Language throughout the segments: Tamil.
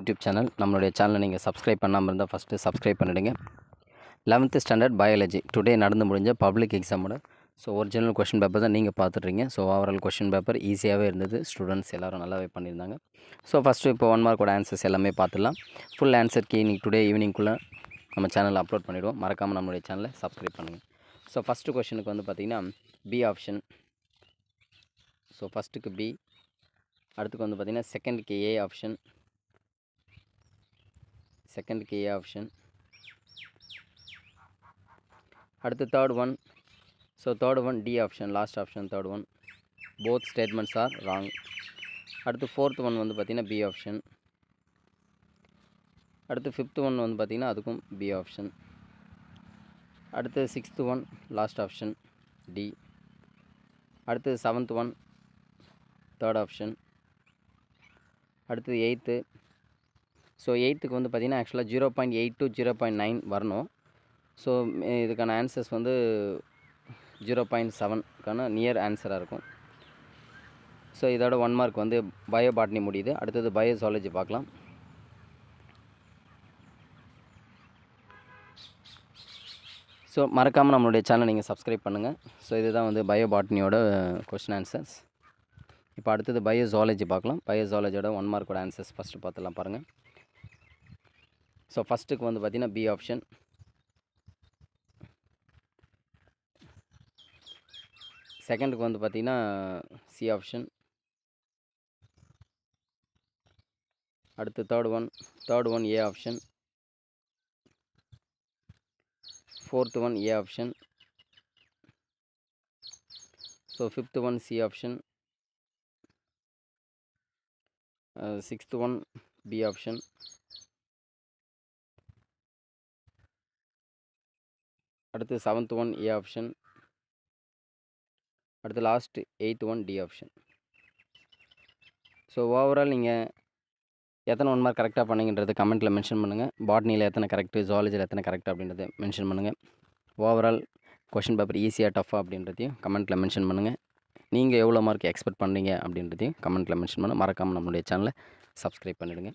YouTube channel. நம்மளுடைய சேனலை நீங்கள் சப்ஸ்கிரைப் பண்ணாமல் இருந்தால் ஃபஸ்ட்டு சப்ஸ்கிரைப் பண்ணிவிடுங்க. 11th ஸ்டாண்டர்ட் பயாலஜி டுடே நடந்து முடிஞ்ச பப்ளிக் எக்ஸாமோட ஒரிஜினல் கொஷின் பேப்பர் தான் நீங்கள் பார்த்துட்றீங்க. ஓவரால் கொஷின் பேப்பர் ஈஸியாகவே இருந்தது. ஸ்டூடெண்ட்ஸ் எல்லோரும் நல்லாவே பண்ணியிருந்தாங்க. ஃபஸ்ட்டு இப்போ 1 மார்க்கோட ஆன்சர்ஸ் எல்லாமே பார்த்துடலாம். ஃபுல் ஆன்சர் கீ இன்னைக்கு டுடே ஈவினிங்குள்ளே நம்ம சேனலில் அப்லோட் பண்ணிவிடுவோம். மறக்காமல் நம்மளுடைய சேனலை சப்ஸ்கிரைப் பண்ணுங்கள். ஃபஸ்ட்டு கொஷனுக்கு வந்து பார்த்திங்கன்னா பி ஆப்ஷன். ஃபஸ்ட்டுக்கு பி. அடுத்துக்கு வந்து பார்த்திங்கன்னா செகண்டுக்கு ஏ ஆப்ஷன். செகண்டுக்கு ஏ ஆப்ஷன். அடுத்து third one. Third one D option, last option third one. Both statements are wrong. அடுத்து ஃபோர்த் ஒன் வந்து பார்த்திங்கன்னா பி ஆப்ஷன். அடுத்து ஃபிஃப்த் ஒன் வந்து பார்த்திங்கன்னா அதுக்கும் பி ஆப்ஷன். அடுத்து sixth one last option D. அடுத்து செவன்த் ஒன் தேர்ட் ஆப்ஷன். அடுத்து எயித்து. எயித்துக்கு வந்து பார்த்திங்கன்னா ஆக்சுவலாக 0.8 to 0.9 வரணும். இதுக்கான ஆன்சர்ஸ் வந்து 0.7க்கான நியர் ஆன்சராக இருக்கும். இதோட 1 மார்க் வந்து பயோ பாட்னி முடியுது. அடுத்தது பயோ ஜுவாலஜி பார்க்கலாம். மறக்காமல் நம்மளுடைய சேனலை நீங்கள் சப்ஸ்கிரைப் பண்ணுங்கள். இதுதான் வந்து பயோ பாட்னியோட கொஸ்டின் ஆன்சர்ஸ். இப்போ அடுத்தது பயோ ஜுவாலஜி பார்க்கலாம். பயோ ஜுவாலஜியோட 1 மார்க்கோட ஆன்சர்ஸ் ஃபஸ்ட்டு பார்த்துலாம் பாருங்கள். ஃபஸ்ட்டுக்கு வந்து பார்த்திங்கன்னா பி ஆப்ஷன். செகண்டுக்கு வந்து பார்த்திங்கன்னா சி ஆப்ஷன். அடுத்து third one A option. Fourth one A option. Fifth one C option. Sixth one B option. அடுத்து செவன்த் ஒன் ஏ ஆப்ஷன். அடுத்து last eighth one D option. Overall நீங்கள் எத்தனை 1 மார்க் கரெக்டாக பண்ணிங்கன்றது கமெண்ட்டில் மென்ஷன் பண்ணுங்கள். பாட்னியில் எத்தனை கரெக்டு, ஜுவாலஜியில் எத்தனை கரெக்ட் அப்படின்றத மென்ஷன் பண்ணுங்கள். ஓவரால் கொஷின் பேப்பர் ஈஸியாக டஃப்பாக அப்படின்றதையும் கமெண்ட்டில் மென்ஷன் பண்ணுங்கள். நீங்கள் எவ்வளோ மார்க் எக்ஸ்பெக்ட் பண்ணுறீங்க அப்படின்றதையும் கமெண்ட்டில் மென்ஷன் பண்ண மறக்காமல் நம்மளுடைய சேனலை சப்ஸ்கிரைப் பண்ணிவிடுங்க.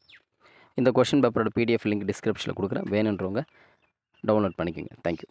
இந்த கொஷின் பேப்பரோட PDF லிங்க் டிஸ்கிரிப்ஷனில் கொடுக்குறேன். வேணுன்றவங்க டவுன்லோட் பண்ணிக்கோங்க. தேங்க்யூ.